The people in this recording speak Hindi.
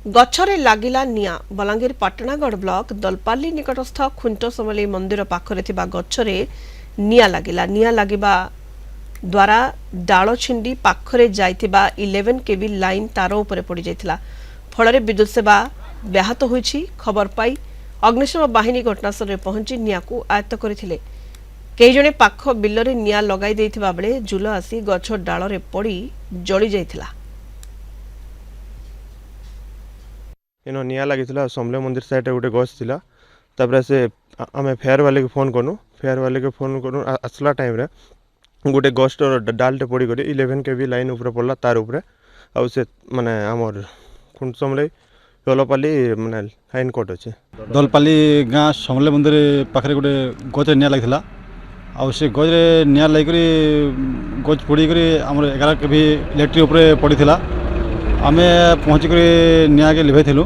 गछरे लागिला निया बलांगीर पाटणागढ़ ब्लॉक दलपाली निकटस्थ खुंट समलेई मंदिर पाखरे थिबा गछरे निया लागिबा द्वारा डाल छिंडी पाखरे जाइथिबा 11 केवी लाइन तार उपरे पड़ी जाइथिला फଳରେ विद्युत सेवा व्याहत होइछि। खबर पाई अग्निशम बाहिनी घटनास्थल रे पहुंची नियाकू आयत्त करथिले। केही जणे पाख बिलरे निया लगाई देइथिबा बेले जुल आसी गछ डाल रे पड़ी जळी जाइथिला। इन निया लगी समले मंदिर साइड गोटे गछ था तापर से आम फेयर वाले के फोन करूँ आसला टाइम रे गोटे गछ डालटे पड़ी 11 केवी लाइन ऊपर पड़ला तार ऊपर आउ से माने आमर खुंट समले दलपाली माने लाइन कट अच्छे दलपाली गाँ समले मंदिर पाखे गोटे गच निया लगी आउ से गज निया लगी गच पड़ी आम 11 केवी इलेक्ट्रिक उपरे पड़ी आमे पहुँचिक निया के लिभेलु।